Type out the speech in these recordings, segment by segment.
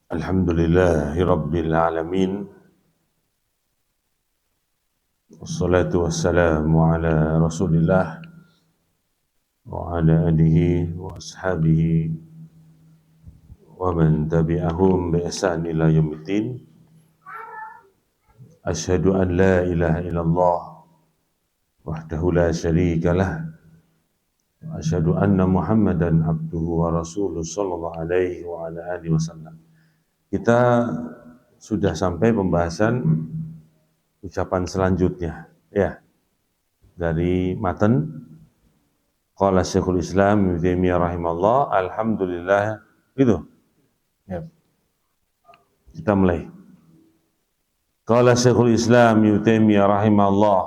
Alhamdulillahi Rabbil Alamin. Wassalatu wassalamu ala Rasulillah wa ala alihi wa ashabihi wa man tabi'ahum bi ihsan ila yaumiddin. Asyhadu an la ilaha illallah wahdahu la syarika lah wa asyhadu anna Muhammadan abduhu wa rasuluh sallallahu alaihi wa ala alihi wasallam. Kita sudah sampai pembahasan ucapan selanjutnya, ya, dari matan qala Syekhul Islam Ibnu Taimiyah rahimahullah, alhamdulillah, gitu. Ya. Kita mulai. Qala Syekhul Islam Ibnu Taimiyah rahimahullah,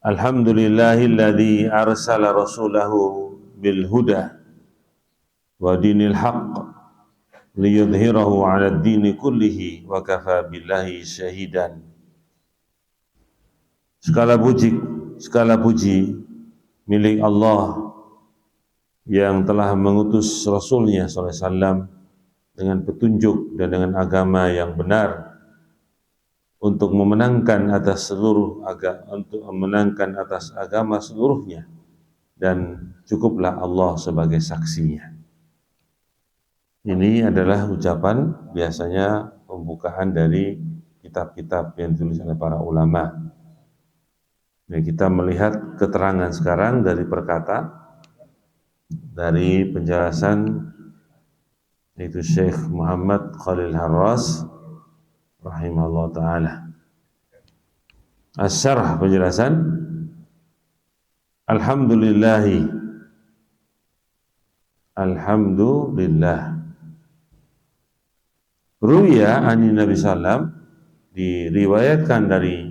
alhamdulillahilladzi arsala rasulahu bil huda wa dinil haqq liyudhhirahu 'ala ad-dini kullihi wa kafa billahi syahidan. Segala puji milik Allah yang telah mengutus Rasulnya SAW dengan petunjuk dan dengan agama yang benar untuk memenangkan atas agama seluruhnya, dan cukuplah Allah sebagai saksinya. Ini adalah ucapan biasanya pembukaan dari kitab-kitab yang ditulis oleh para ulama. Nah, kita melihat keterangan sekarang dari perkata, dari penjelasan itu Syekh Muhammad Khalil Harras rahimahullah ta'ala. As-syarh, penjelasan. Alhamdulillah, Ruya ani Nabi sallam, diriwayatkan dari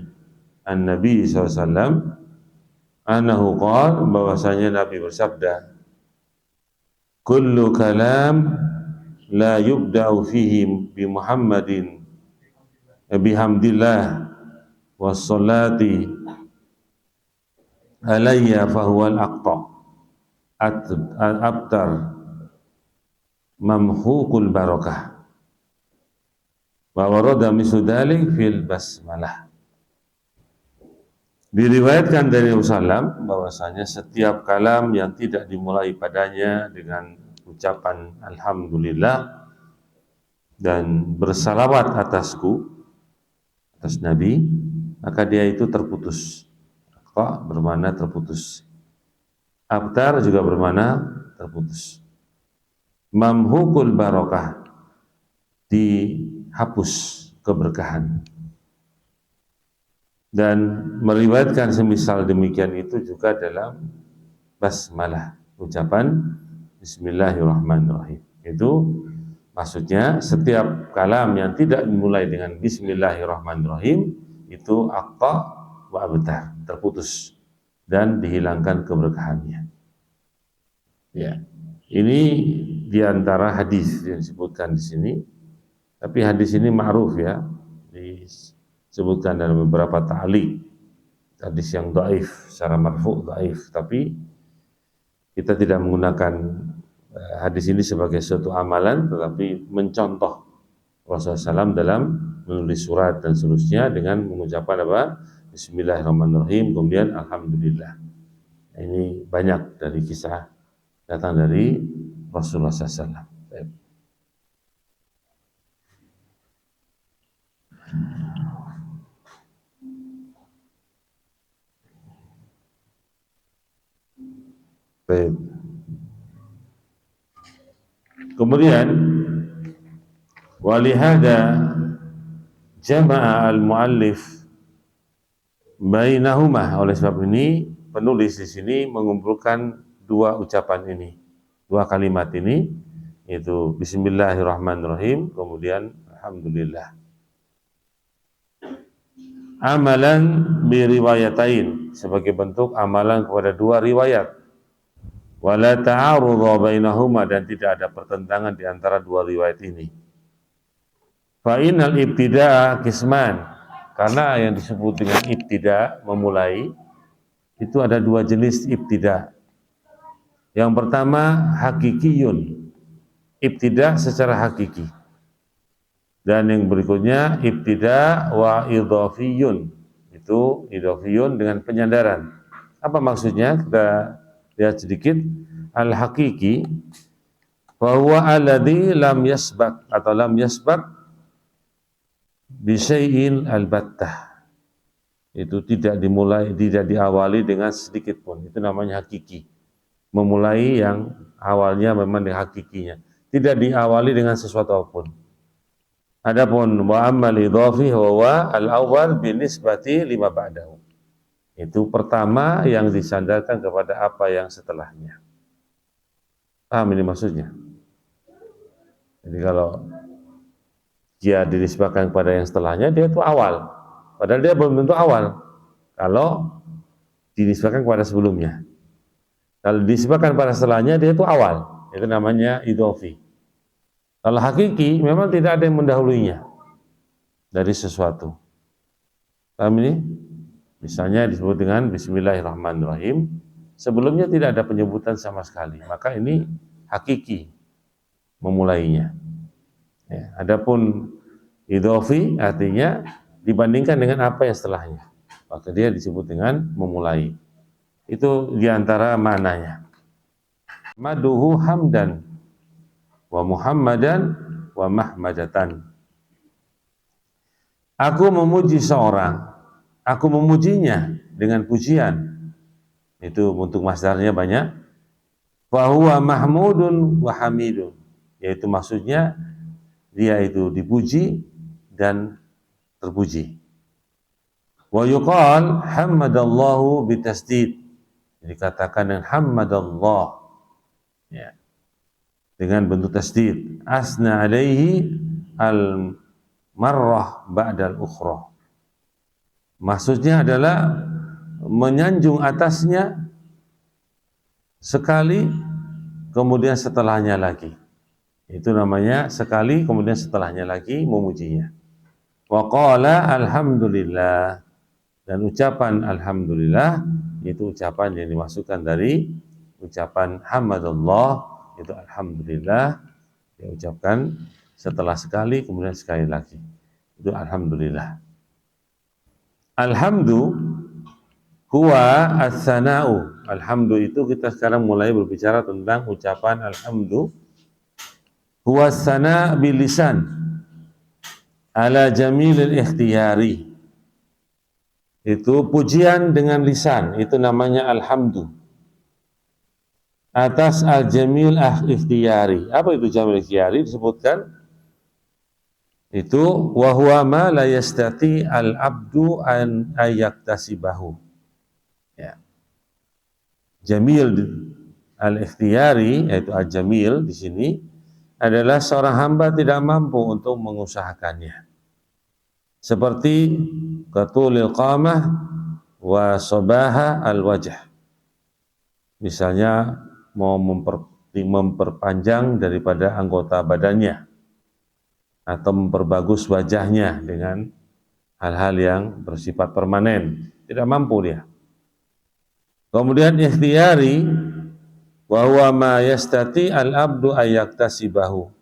An-Nabi SAW, anahu qala, bahwasanya Nabi bersabda, kullu kalam la yubda'u fihi bi Muhammadin bihamdillah wassalati alayya fahuwal aqta abtar mamhuqul barakah wa warada misudalik fil basmalah. Diriwayatkan dari Rasulullah bahwasanya setiap kalam yang tidak dimulai padanya dengan ucapan alhamdulillah dan bersalawat atasku, atas Nabi, maka dia itu terputus. Kok bermakna terputus. Abtar juga bermakna terputus. Mamhukul barakah, dihapus keberkahan. Dan meriwayatkan semisal demikian itu juga dalam basmalah, ucapan Bismillahirrahmanirrahim. Itu maksudnya setiap kalam yang tidak dimulai dengan Bismillahirrahmanirrahim itu aqta wa abtar, terputus dan dihilangkan keberkahannya. Ya, ini diantara hadis yang disebutkan di sini. Tapi hadis ini ma'ruf, ya, disebutkan dalam beberapa ta'liq, hadis yang dhaif, secara marfu' dhaif, tapi kita tidak menggunakan hadis ini sebagai suatu amalan, tetapi mencontoh Rasulullah SAW dalam menulis surat dan seterusnya dengan mengucapkan apa? Bismillahirrahmanirrahim, kemudian alhamdulillah. Ini banyak dari kisah datang dari Rasulullah SAW. Baik. Kemudian walihada jama'a al-muallif bainahuma, oleh sebab ini penulis di sini mengumpulkan dua ucapan ini, dua kalimat ini, yaitu Bismillahirrahmanirrahim, kemudian alhamdulillah. Amalan bi riwayatain, sebagai bentuk amalan kepada dua riwayat. Wala ta'arudha bainahuma, dan tidak ada pertentangan di antara dua riwayat ini. Fa innal ibtida'a qisman, karena yang disebut dengan ibtida', memulai, itu ada dua jenis ibtida'. Yang pertama hakikiyun, ibtida secara hakiki. Dan yang berikutnya ibtida wa idhafiyun. Itu idhafiyun dengan penyandaran. Apa maksudnya? Kita lihat sedikit. Al-hakiki wa huwa alladhi lam yasbaq atau lam yasbaq bi syai'in al-battah. Itu tidak diawali dengan sedikit pun. Itu namanya hakiki. Memulai yang awalnya memang dengan hakikinya. Tidak diawali dengan sesuatu apapun. Adapun wa ammal idhafi huwa al-awwal binisbati lima ba'dahu. Itu pertama yang disandarkan kepada apa yang setelahnya. Paham ini maksudnya? Jadi kalau dia dinisbahkan kepada yang setelahnya, dia itu awal. Padahal dia belum tentu awal. Kalau dinisbahkan kepada sebelumnya. Kalau dinisbahkan pada setelahnya, dia itu awal. Itu namanya idhafi. Kalau hakiki, memang tidak ada yang mendahulunya dari sesuatu. Paham ini? Misalnya disebut dengan Bismillahirrahmanirrahim. Sebelumnya tidak ada penyebutan sama sekali. Maka ini hakiki memulainya. Ya, adapun idhafi artinya dibandingkan dengan apa yang setelahnya. Maka dia disebut dengan memulai. Itu diantara maknanya. Maduhu hamdan wa muhammadan wa mahmadatan. Aku memuji seorang, aku memujinya dengan pujian. Itu bentuk masdarnya banyak. Fahuwa mahmudun wa hamidun. Yaitu maksudnya dia itu dipuji dan terpuji. Wa yuqal hammadallahu bitasdid. Dikatakan dengan hammadallah. Ya. Dengan bentuk tasdid. Asna alaihi al-marrah ba'dal ukhra. Maksudnya adalah menyanjung atasnya sekali kemudian setelahnya lagi. Itu namanya sekali kemudian setelahnya lagi memujinya. Wa qala alhamdulillah. Dan ucapan alhamdulillah itu ucapan yang dimasukkan dari ucapan hamadallah, itu alhamdulillah diucapkan setelah sekali kemudian sekali lagi. Itu alhamdulillah. Alhamdu huwa as-sana'u. Alhamdu itu kita sekarang mulai berbicara tentang ucapan alhamdu. Huwa as-sana' bil lisan ala jamilil ikhtiyari. Itu pujian dengan lisan, itu namanya alhamdu. Atas al-jamil ikhtiyari. Apa itu jamil ikhtiyari? Disebutkan itu wa huwa ma la yastati al-abdu an ayaktasibahu. Ya. Jamil al-ikhtiyari, yaitu al-jamil di sini adalah seorang hamba tidak mampu untuk mengusahakannya. Seperti katulil qamah wa sabaha al-wajh. Misalnya mau memperpanjang daripada anggota badannya atau memperbagus wajahnya dengan hal-hal yang bersifat permanen. Tidak mampu dia. Kemudian ikhtiyari wa huwa ma yastati al-abdu ayaktasibahu.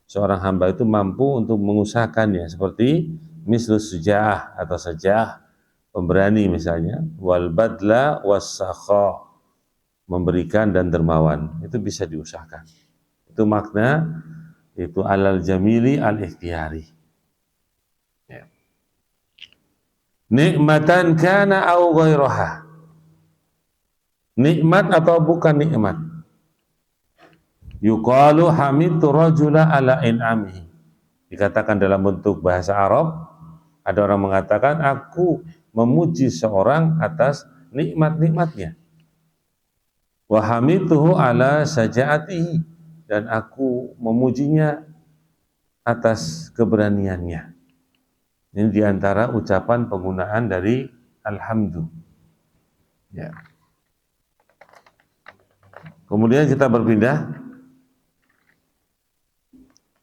Seorang hamba itu mampu untuk mengusahakannya seperti mislus suja'ah atau saja'ah, pemberani misalnya, wal badla was sakha, memberikan dan dermawan. Itu bisa diusahakan. Itu makna itu alal jamili al ikhtiyari. Ya. Nikmatan kana au ghairaha. Nikmat atau bukan nikmat. Yuqalu hamidtu rajula ala in'amihi. Dikatakan dalam bentuk bahasa Arab, ada orang mengatakan aku memuji seorang atas nikmat-nikmatnya. Wa hamidtuhu ala saja'atihi, dan aku memujinya atas keberaniannya. Ini diantara ucapan penggunaan dari alhamdu. Ya. Kemudian kita berpindah.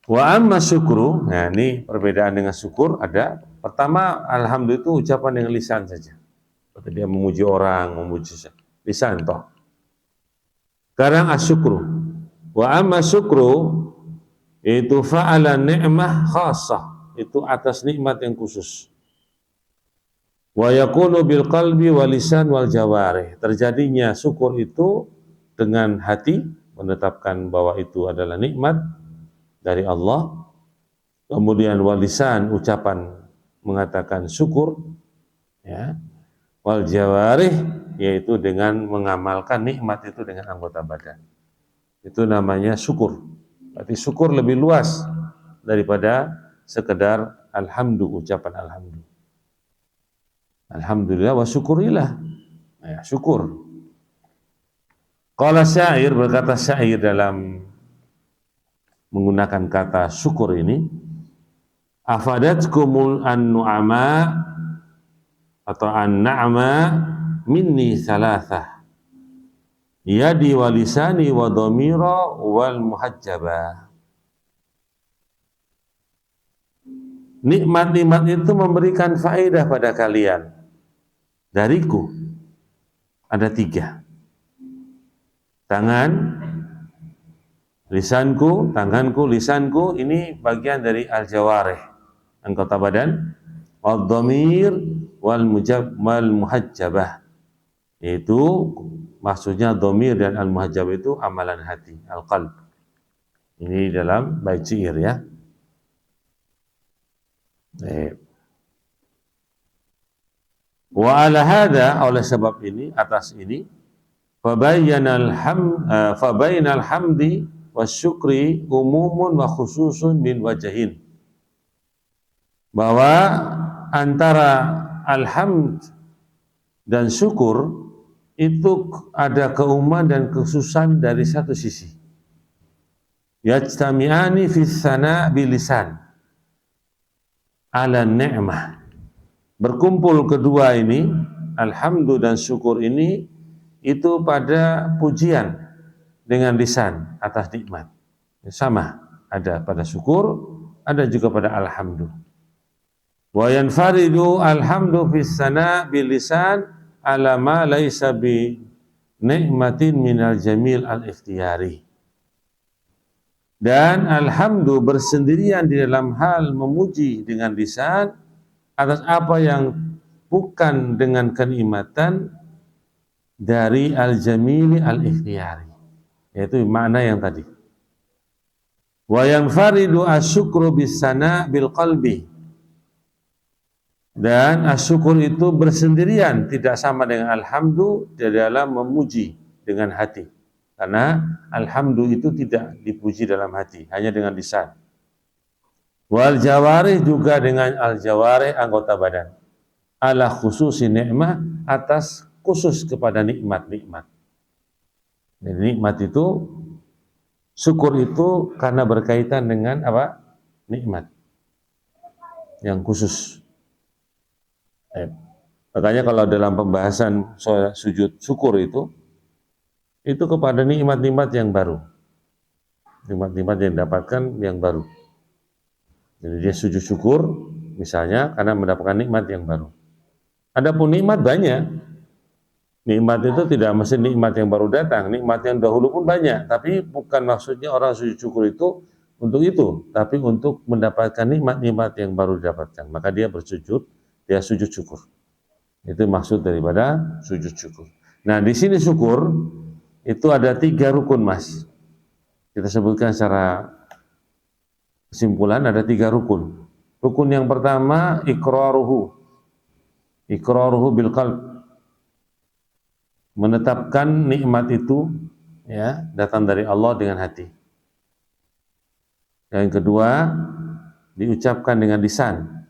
Wa amma syukru, nah ini perbedaan dengan syukur ada. Pertama, alhamdulillah itu ucapan dengan lisan saja. Seperti dia memuji orang, memuji lisan toh. Sekarang asyukru. Wa amma syukru Itu fa'ala ni'mah khassah, itu atas nikmat yang khusus. Wa yakunu bil qalbi wal lisan wal jawarih, terjadinya syukur itu dengan hati menetapkan bahwa itu adalah nikmat dari Allah, kemudian wal lisan ucapan mengatakan syukur, ya, wal jawarih yaitu dengan mengamalkan nikmat itu dengan anggota badan. Itu namanya syukur. Berarti syukur lebih luas daripada sekedar alhamdu, ucapan alhamdu. Alhamdulillah wa syukurillah. Ya, syukur. Qala syair, berkata syair dalam menggunakan kata syukur ini, afadatkumul an-nu'ama atau an-na'ma minni thalathah, yadi wa lisani wa dhamira wal muhajjaba. Nikmat-nikmat itu memberikan faedah pada kalian. Dariku ada 3. Tangan, lisanku, tanganku, lisanku, ini bagian dari al-jawarih, anggota badan. Wal-dhamir wal muhajjabah, yaitu maksudnya dhamir dan al-muhajjabah itu amalan hati, al-qalb. Ini dalam bait syair, ya. Wa ala hadha, oleh sebab ini, atas ini, fabainal hamdi wasyukri umumun wa khususun min wajahin, bahwa antara alhamd dan syukur itu ada keumuman dan kekhususan dari satu sisi. Yajtami'ani fis sana bilisan ala ni'mah. Berkumpul kedua ini, alhamdu dan syukur ini, itu pada pujian dengan lisan atas nikmat. Sama, ada pada syukur, ada juga pada alhamdu. Wa yanfaridu alhamdu fis sana bil lisan ala ma laisa bi ni'matin minal jamil al-ikhtiyari. Dan alhamdu bersendirian di dalam hal memuji dengan lisan atas apa yang bukan dengan kenikmatan dari al-jamili al-ikhtiyari, yaitu makna yang tadi. Wa yanfaridu asyukru bis-sana bil qalbi, dan asyukur itu bersendirian, tidak sama dengan alhamdu di dalam memuji dengan hati, karena alhamdu itu tidak dipuji dalam hati, hanya dengan lisan. Wal jawarih, juga dengan al jawarih, anggota badan, ala khususi ni'mah, atas khusus kepada nikmat-nikmat. Nikmat itu, syukur itu karena berkaitan dengan apa? Nikmat yang khusus. Makanya kalau dalam pembahasan sujud syukur itu kepada nikmat-nikmat yang baru, nikmat-nikmat yang didapatkan yang baru. Jadi dia sujud syukur misalnya karena mendapatkan nikmat yang baru. Adapun nikmat banyak. Nikmat itu tidak mesti nikmat yang baru datang, nikmat yang dahulu pun banyak, tapi bukan maksudnya orang sujud syukur itu untuk itu, tapi untuk mendapatkan nikmat-nikmat yang baru didapatkan. Maka dia bersujud, dia sujud syukur. Itu maksud daripada sujud syukur. Nah, di sini syukur itu ada 3 rukun, Mas. Kita sebutkan secara kesimpulan, ada 3 rukun. Rukun yang pertama, iqraruhu bil qalb, menetapkan nikmat itu, ya, datang dari Allah dengan hati. Yang kedua, diucapkan dengan lisan.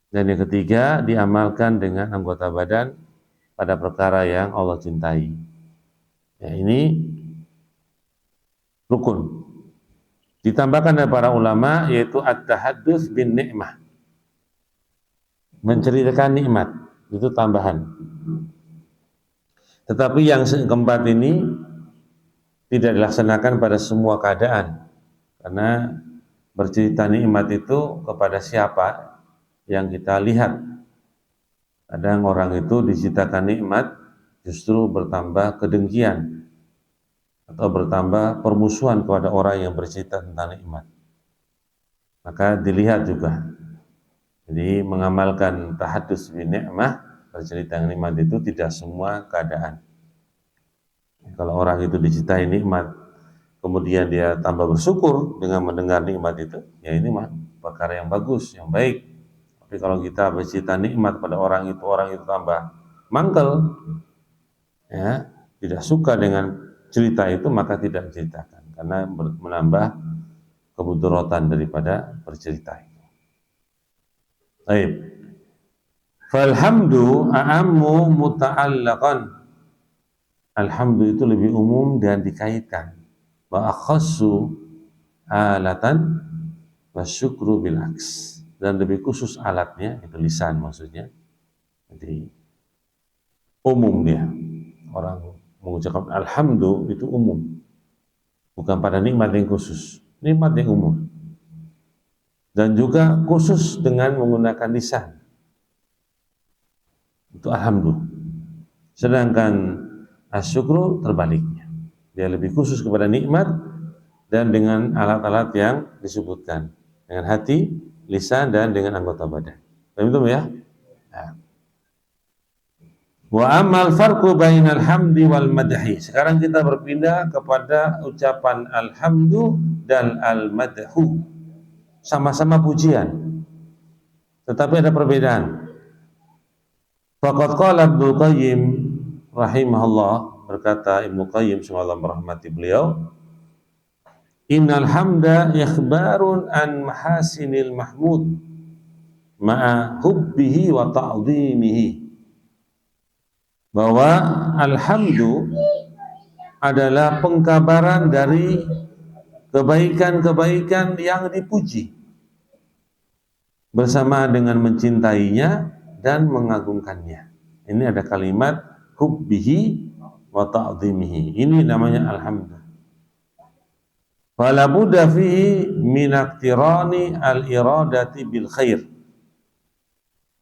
Dan yang ketiga, diamalkan dengan anggota badan pada perkara yang Allah cintai. Ya, ini rukun. Ditambahkan oleh para ulama, yaitu at-tahaddus bin ni'mah, menceritakan nikmat, itu tambahan. Tetapi yang keempat ini tidak dilaksanakan pada semua keadaan, karena bercerita nikmat itu kepada siapa yang kita lihat. Kadang orang itu diceritakan nikmat justru bertambah kedengkian, atau bertambah permusuhan kepada orang yang bercerita tentang nikmat. Maka dilihat juga. Jadi mengamalkan tahadus bi ni'mah, bercerita nikmat itu tidak semua keadaan. Kalau orang itu diceritai nikmat, kemudian dia tambah bersyukur dengan mendengar nikmat itu, ya ini mah perkara yang bagus, yang baik. Tapi kalau kita bercerita nikmat pada orang itu tambah mangkel, ya, tidak suka dengan cerita itu, maka tidak diceritakan karena menambah kemudaratan daripada bercerita itu. Baik. Falhamdu a'ammu muta'allaqan. Alhamdu itu lebih umum dan dikaitkan. Wa akhassu alatan wasyukru bil aks. Dan lebih khusus alatnya, itu lisan maksudnya. Jadi umum dia. Orang mengucapkan alhamdu itu umum. Bukan pada nikmat yang khusus. Nikmat yang umum. Dan juga khusus dengan menggunakan lisan. Itu alhamdulillah. Sedangkan asyukru terbaliknya. Dia lebih khusus kepada nikmat dan dengan alat-alat yang disebutkan. Dengan hati, lisan, dan dengan anggota badan. Betul ya? Nah. Wa amal farqu bainal hamdi wal madhi. Sekarang kita berpindah kepada ucapan alhamdu dan al-madhu. Sama-sama pujian, tetapi ada perbedaan. Faqad qala Ibnu Qayyim rahimahullah, berkata Ibnu Qayyim semoga merahmati beliau, innal hamda ikhbarun an mahasinil mahmud ma'a hubbihi wa ta'dhimihi. Bahwa alhamdu adalah pengkabaran dari kebaikan-kebaikan yang dipuji bersamaan dengan mencintainya dan mengagungkannya. Ini ada kalimat hubbihi wa ta'dhimihi. Ini namanya alhamdulillah. Fala budda fihi min iqtirani al-iradati bil khair.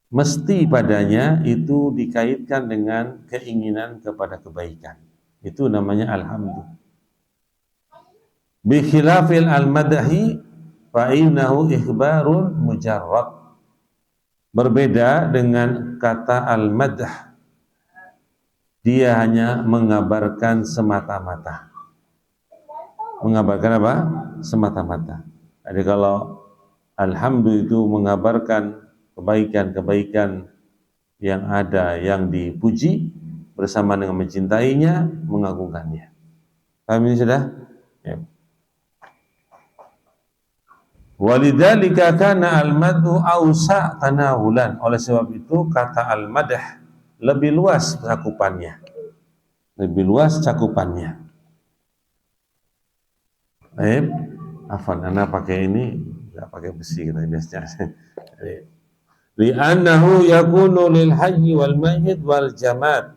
Mesti padanya itu dikaitkan dengan keinginan kepada kebaikan. Itu namanya alhamdulillah. Bi khilafil al-madhi fa innahu ikhbarun mujarrad. Berbeda dengan kata al-madh. Dia hanya mengabarkan semata-mata. Mengabarkan apa? Semata-mata. Jadi kalau alhamdulillah itu mengabarkan kebaikan-kebaikan yang ada, yang dipuji bersama dengan mencintainya, mengagungkannya. Paham ini sudah? Ya. Walidzalika kana al-madhu awsa' tanawulan. Oleh sebab itu kata al-madh lebih luas cakupannya. Lebih luas cakupannya. Baik, afan ana pakai ini, enggak pakai besi kita biasanya. Li'annahu yakunu lil hayy wal mayyit wal jamad.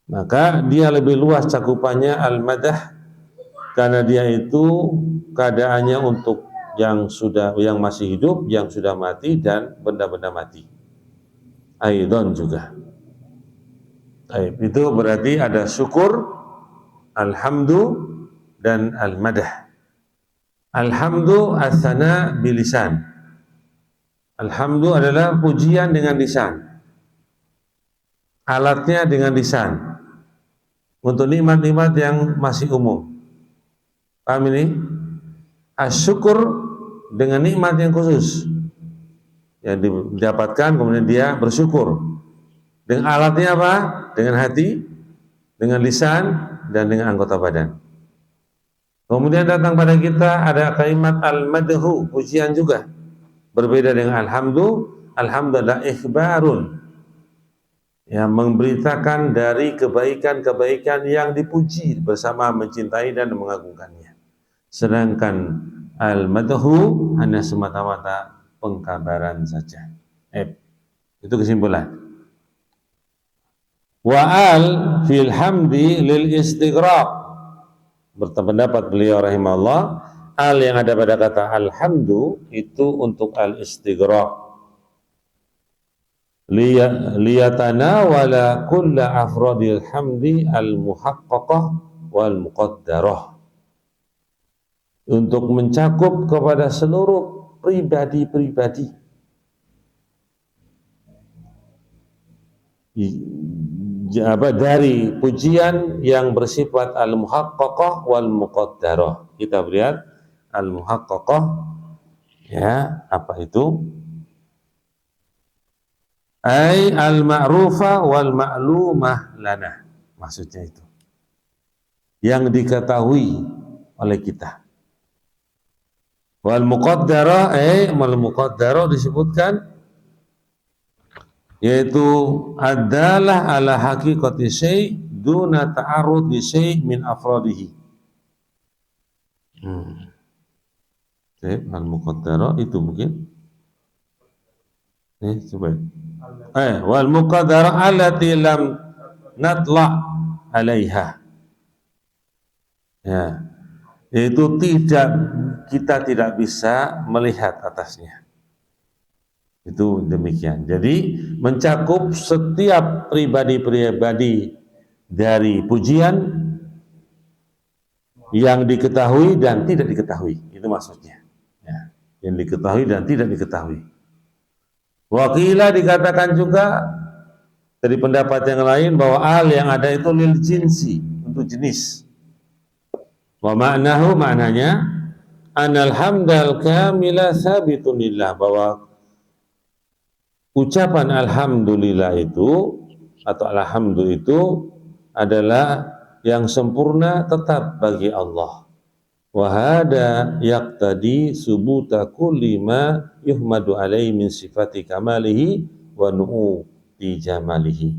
Maka dia lebih luas cakupannya al-madh karena dia itu keadaannya untuk yang masih hidup, yang sudah mati, dan benda-benda mati. Aidon juga. Itu berarti ada syukur, alhamdu, dan al-madh. Alhamdu as-sana bilisan. Alhamdu adalah pujian dengan lisan. Alatnya dengan lisan. Untuk nikmat-nikmat yang masih umum. Paham ini? Asyukur dengan nikmat yang khusus yang didapatkan, kemudian dia bersyukur dengan alatnya apa? Dengan hati, dengan lisan, dan dengan anggota badan. Kemudian datang pada kita ada kalimat al-madhu, pujian juga. Berbeda dengan alhamdulillah ikhbarun, yang memberitakan dari kebaikan-kebaikan yang dipuji bersama mencintai dan mengagungkannya. Sedangkan al-madhu hanya semata-mata pengkabaran saja. Itu kesimpulan. Wa al fil hamdi lil istighraq. Berpendapat beliau rahimahullah, al yang ada pada kata alhamdu itu untuk al istighraq. Liyatana wala kulla afradil hamdi al muhaqqaqah wal muqaddarah, untuk mencakup kepada seluruh pribadi-pribadi dari pujian yang bersifat al-muhaqqaqah wal muqaddarah. Kita lihat al-muhaqqaqah, ya, apa itu? Ai al-ma'rufa wal ma'lumah lana. Maksudnya itu yang diketahui oleh kita. Wal muqaddarah, wal muqaddarah disebutkan yaitu adalah ala haqiqati syai' duna ta'arud li syai' min afradihi. Al muqaddarah itu mungkin. Coba. Wal muqaddarah allati lam natla 'alaiha. Ya. Itu kita tidak bisa melihat atasnya. Itu demikian. Jadi mencakup setiap pribadi-pribadi dari pujian yang diketahui dan tidak diketahui. Itu maksudnya. Ya. Yang diketahui dan tidak diketahui. Wakilah dikatakan juga dari pendapat yang lain bahwa al yang ada itu lil jinsi, untuk jenis. Wa ma'nahu, maknanya anal hamdal kamila sabitun lillah, bahwa ucapan alhamdulillah itu atau alhamdu itu adalah yang sempurna tetap bagi Allah. Wa hada yaqtadi subuta kulli ma yuhmadu alaihi min sifati kamalihi wa nu'uti jamalihi.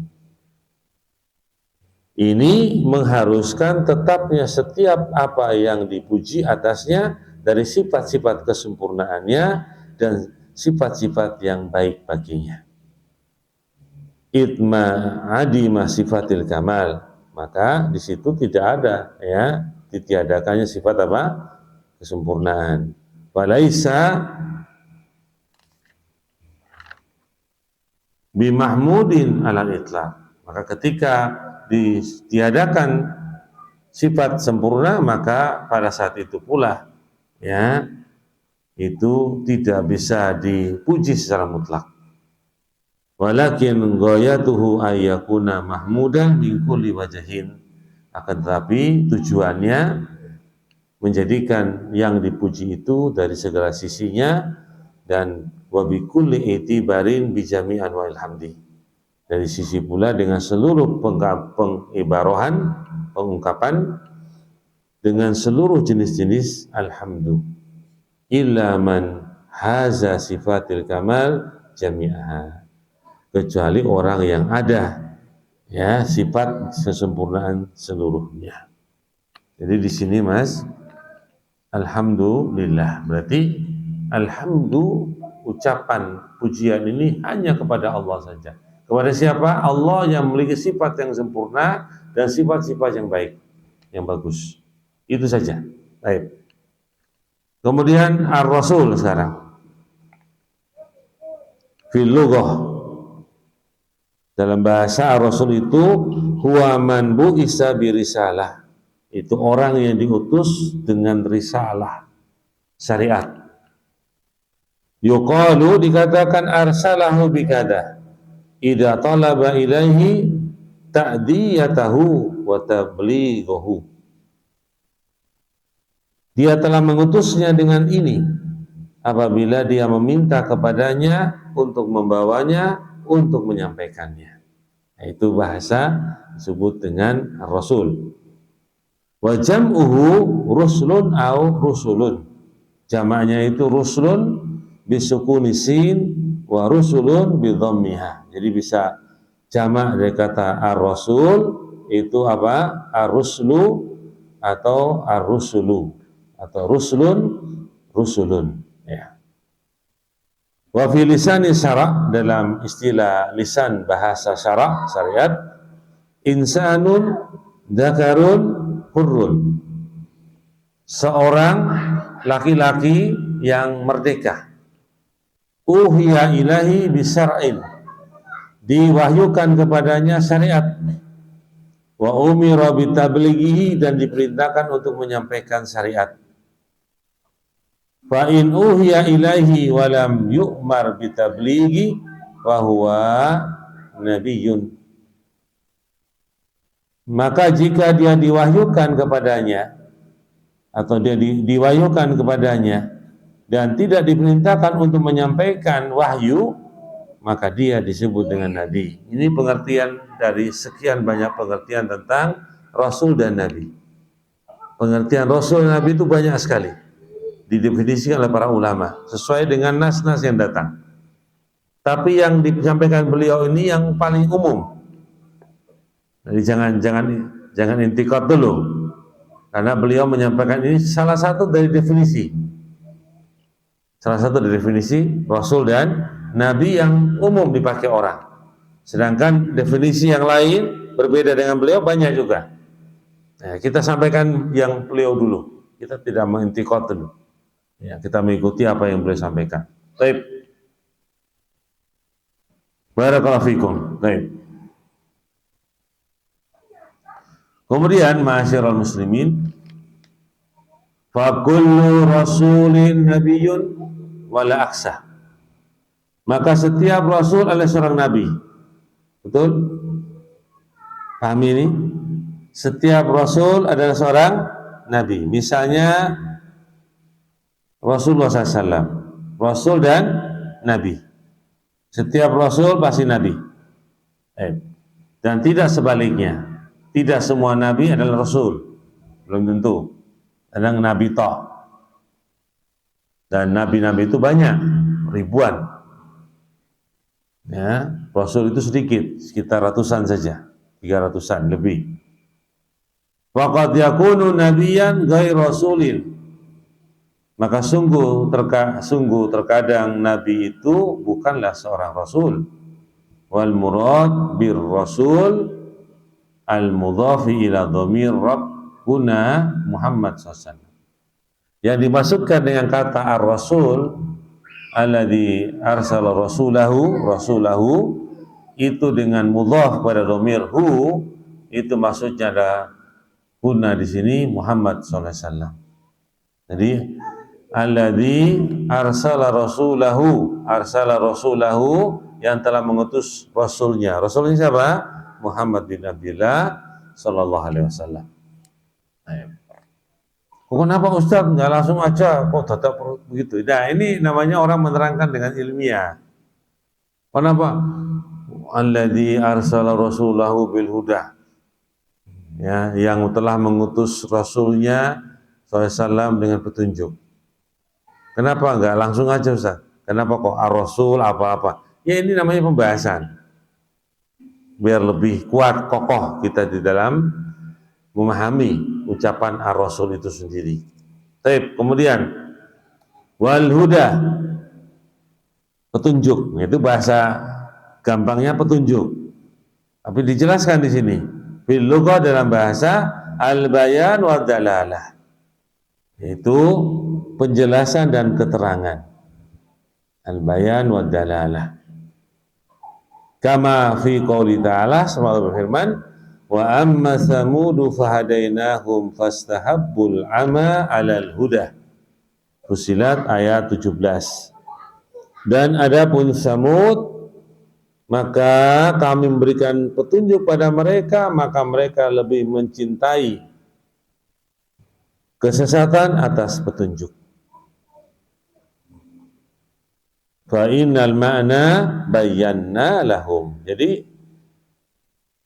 Ini mengharuskan tetapnya setiap apa yang dipuji atasnya dari sifat-sifat kesempurnaannya dan sifat-sifat yang baik baginya. Itma adima sifatil kamal, maka di situ tidak ada, ya, ditiadakannya sifat apa? Kesempurnaan. Walaisa bimahmudin alal itlaq, maka ketika ditiadakan sifat sempurna, maka pada saat itu pula, ya, itu tidak bisa dipuji secara mutlak. Walakin ghayatuhu ayyakuna mahmudan min kulli wajhin, akan tetapi tujuannya menjadikan yang dipuji itu dari segala sisinya, dan wa bi kulli itibarin bi jami' anwa'il hamdi, dari sisi pula dengan seluruh pengibarohan, pengungkapan dengan seluruh jenis-jenis alhamdu, illa man haza sifatil kamal jami'aha, kecuali orang yang ada, ya, sifat kesempurnaan seluruhnya. Jadi di sini, Mas, alhamdulillah berarti alhamdu, ucapan pujian ini hanya kepada Allah saja. Kepada siapa? Allah yang memiliki sifat yang sempurna dan sifat-sifat yang baik, yang bagus. Itu saja. Baik. Kemudian ar-rasul sekarang. Fil lughah, dalam bahasa ar-rasul itu huwa man bu'isa bi risalah, itu orang yang diutus dengan risalah, syariat. Yuqalu, dikatakan arsalahu bikada idza talaba ilaihi ta'diyatahu wa tablighahu, dia telah mengutusnya dengan ini apabila dia meminta kepadanya untuk membawanya, untuk menyampaikannya. Nah, itu bahasa disebut dengan rasul. Wa jam'uhu rusulun au rusulun, jamaknya itu rusulun bisukuni sin wa rusulun bidhammiha. Jadi bisa jamak dari kata ar-rasul itu apa? Ar-ruslu atau ar-rusulu atau rusulun, rusulun, ya. Wa fi lisani syara', dalam istilah lisan bahasa syara', syariat, insanun dzakarun hurrun, seorang laki-laki yang merdeka. Uhiya ilahi bisyar'in, diwahyukan kepadanya syariat. wa umira bitablighihi, dan diperintahkan untuk menyampaikan syariat. Fa in uhiya ilaihi wa lam yu'mar bitablighi wa huwa nabiyyun. Maka jika dia diwahyukan kepadanya atau dia diwahyukan kepadanya dan tidak diperintahkan untuk menyampaikan wahyu, maka dia disebut dengan nabi. Ini pengertian dari sekian banyak pengertian tentang rasul dan nabi. Pengertian rasul dan nabi itu banyak sekali, didefinisikan oleh para ulama sesuai dengan nas-nas yang datang. Tapi yang disampaikan beliau ini yang paling umum. Jadi jangan intikot dulu, karena beliau menyampaikan ini salah satu dari definisi rasul dan nabi yang umum dipakai orang. Sedangkan definisi yang lain berbeda dengan beliau banyak juga. Nah, kita sampaikan yang beliau dulu. Kita tidak mengintikot dulu. Ya, kita mengikuti apa yang beliau sampaikan. Baik. Barakallahu fikum. Baik. Kemudian ma'asyiral muslimin, fa kullu rasulin nabiyyun wala aksa. Maka setiap rasul adalah seorang nabi. Betul? Pahami ini? Setiap rasul adalah seorang nabi. Misalnya Rasulullah SAW, rasul dan nabi. Setiap rasul pasti nabi. Dan tidak sebaliknya. Tidak semua nabi adalah rasul. Belum tentu. Kadang nabi toh. Dan nabi-nabi itu banyak, ribuan. Ya, rasul itu sedikit, sekitar ratusan saja, 300-an lebih. Waqad yakunu nabiyan ghair rasulin. Maka sungguh terkadang nabi itu bukanlah seorang rasul. Wal murad bir rasul al mudhafi ila dhamir rabbuna Muhammad SAW. Yang dimaksudkan dengan kata ar-rasul alladzi arsala rasulahu itu dengan mudhaf pada dhamir hu, itu maksudnya ada guna di sini Muhammad SAW. Jadi alladzi arsala rasulahu yang telah mengutus rasulnya. Rasulnya siapa? Muhammad bin Abdullah sallallahu alaihi wasallam. Kenapa Ustaz nggak langsung aja kok tetap begitu? Nah, ini namanya orang menerangkan dengan ilmiah. Kenapa? Alladzi arsala rasulahu bil huda. Ya, yang telah mengutus rasulnya SAW dengan petunjuk. Kenapa enggak langsung aja Ustaz? Kenapa kok ar-rasul apa-apa? Ya ini namanya pembahasan. Biar lebih kuat, kokoh kita di dalam memahami ucapan ar-rasul itu sendiri. Baik, kemudian wal huda, petunjuk. Itu bahasa gampangnya petunjuk. Tapi dijelaskan di sini. Bil lugha dalam bahasa al-bayan wa dalalah. Itu penjelasan dan keterangan. Al-bayan wa dalalah. Kama fi qouli ta'ala, semoga berfirman, wa amma samudu fahadainahum fastahabbul ama 'alal huda. Fusilat ayat 17. Dan adapun Samud, maka kami memberikan petunjuk pada mereka, maka mereka lebih mencintai kesesatan atas petunjuk. Fa innal ma'na bayyana lahum. Jadi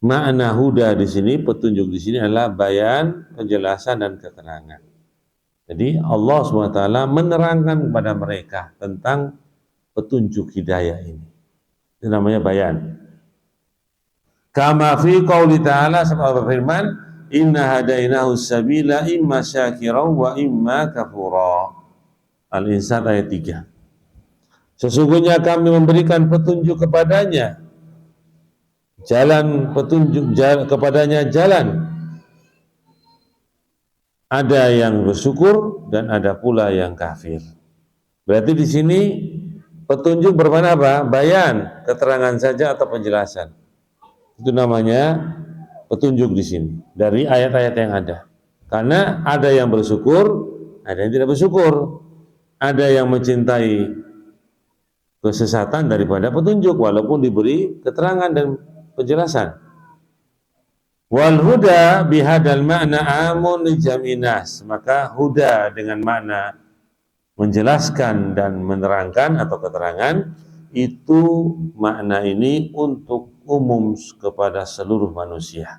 makna huda di sini, petunjuk di sini adalah bayan, penjelasan dan keterangan. Jadi Allah SWT menerangkan kepada mereka tentang petunjuk hidayah ini. Itu namanya bayan. Kama fi qouli ta'ala, sebab berfirman, inna hadainahu sabila imma syakiran wa imma kafura. Al-Insan ayat 3. Sesungguhnya kami memberikan petunjuk kepadanya, kepadanya jalan. Ada yang bersyukur dan ada pula yang kafir. Berarti di sini petunjuk bermakna apa? Bayan, keterangan saja atau penjelasan. Itu namanya petunjuk di sini dari ayat-ayat yang ada. Karena ada yang bersyukur, ada yang tidak bersyukur. Ada yang mencintai kesesatan daripada petunjuk walaupun diberi keterangan dan penjelasan. Wal huda bihadal makna amun jaminas. Maka huda dengan makna menjelaskan dan menerangkan atau keterangan itu makna ini untuk umum kepada seluruh manusia.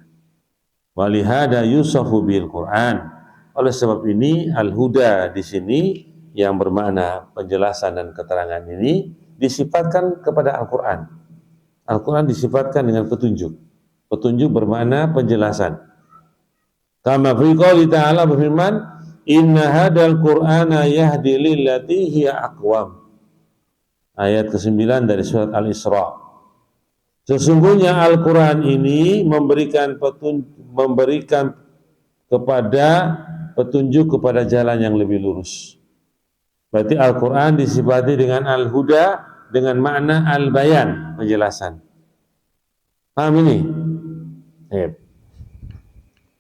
Walihada yusafu bil Quran. Oleh sebab ini al-huda di sini yang bermakna penjelasan dan keterangan ini disifatkan kepada Al-Quran. Al-Quran disifatkan dengan petunjuk. Petunjuk bermakna penjelasan. Kama fi qouli ta'ala berfirman, "Inna hadal Qur'ana yahdi lillati hiya aqwam." Ayat ke-9 dari surat Al-Isra. Sesungguhnya Al-Quran ini memberikan kepada petunjuk kepada jalan yang lebih lurus. Berarti Al-Quran disifati dengan Al-Huda dengan makna Al-Bayan, penjelasan. Paham ini?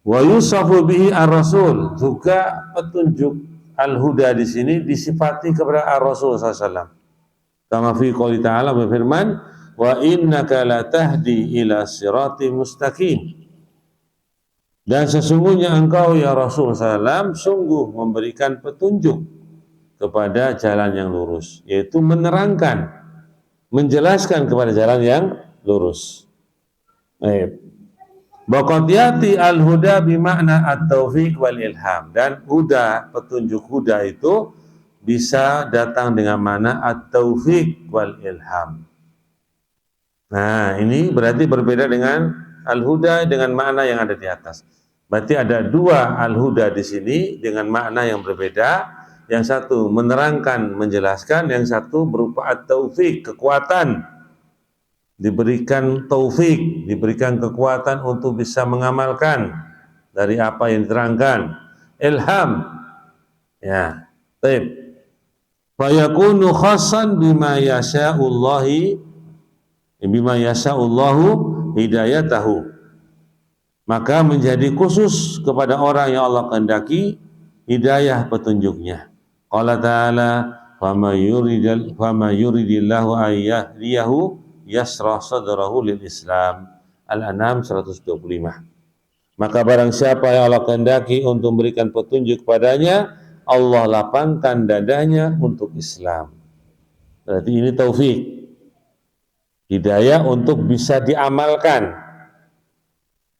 Wa yusafu bihi ar-Rasul, juga petunjuk Al-Huda di sini disifati kepada Ar-Rasul SAW. Kama fi qouli ta'ala berfirman, wa innaka la tahdi ila sirati mustaqim. Dan sesungguhnya engkau ya Rasul SAW sungguh memberikan petunjuk kepada jalan yang lurus, yaitu menerangkan, menjelaskan kepada jalan yang lurus. Baqatiyati al-huda bimakna at-taufiq wal ilham. Dan huda, petunjuk huda itu bisa datang dengan makna at-taufiq wal ilham. Nah, ini berarti berbeda dengan al-huda dengan makna yang ada di atas. Berarti ada dua al-huda di sini dengan makna yang berbeda. Yang satu menerangkan, menjelaskan, yang satu berupa at-taufiq, kekuatan. Diberikan taufik, diberikan kekuatan untuk bisa mengamalkan dari apa yang diterangkan. Ilham. Ya, baik. Fa yakunu khassan bima yasha'ullahu hidayatahu. Maka menjadi khusus kepada orang yang Allah kehendaki hidayah petunjuknya. Qala ta'ala, "Fama yuridillahu ayyahdiyahu yasrah sadrahu lil Islam." Al-An'am 125. Maka barang siapa yang Allah kehendaki untuk memberikan petunjuk padanya, Allah lapangkan dadanya untuk Islam. Berarti ini taufik. Hidayah untuk bisa diamalkan.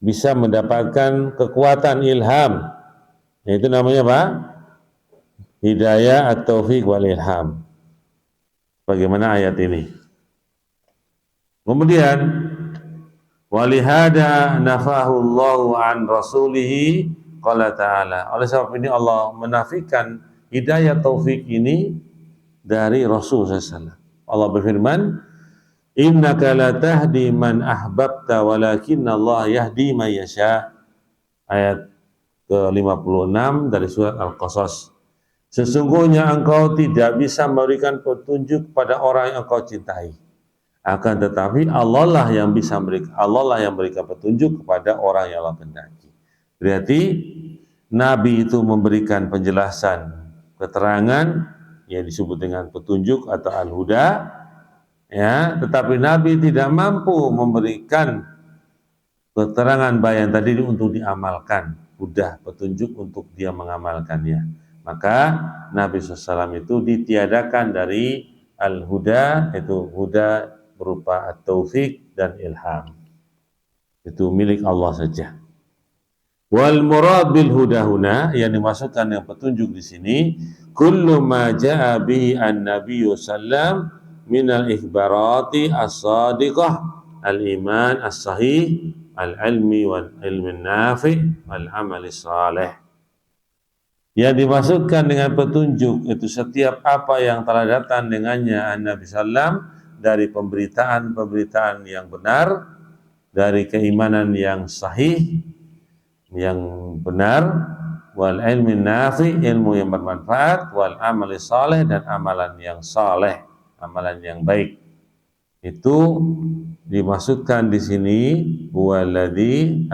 Bisa mendapatkan kekuatan ilham. Itu namanya apa? Hidayah at-taufiq wal ilham. Bagaimana ayat ini? Kemudian walihada nafahu Allahu an rasulihi qala ta'ala. Oleh sebab ini Allah menafikan hidayah taufik ini dari Rasul sallallahu. Allah berfirman, "Innaka la tahdi man ahbabta walakinna Allah yahdi man yasha." Ayat ke-56 dari surat Al-Qasas. Sesungguhnya engkau tidak bisa memberikan petunjuk pada orang yang engkau cintai. Akan tetapi Allah lah yang berikan petunjuk kepada orang yang Allah kehendaki. Berarti Nabi itu memberikan penjelasan, keterangan yang disebut dengan petunjuk atau al-huda, ya, tetapi Nabi tidak mampu memberikan keterangan bayan tadi untuk diamalkan, huda, petunjuk untuk dia mengamalkannya. Maka Nabi SAW itu ditiadakan dari al-huda, itu huda berupa at-taufiq dan ilham. Itu milik Allah saja. Wal murad bil huda huna, yang dimaksudkan yang petunjuk di sini, kullu ma jaa bihi an-nabiy sallam min al-ikhbarati as-sadiqah, al-iman as-sahih, al-ilmi wal ilmi nafi' wal amali salih. Yang dimaksudkan dengan petunjuk itu setiap apa yang telah datang dengannya Nabi Sallam dari pemberitaan yang benar, dari keimanan yang sahih, yang benar, wal ilmi nafi, ilmu yang bermanfaat, wal amali saleh, dan amalan yang saleh, amalan yang baik. Itu dimaksudkan di sini waladzi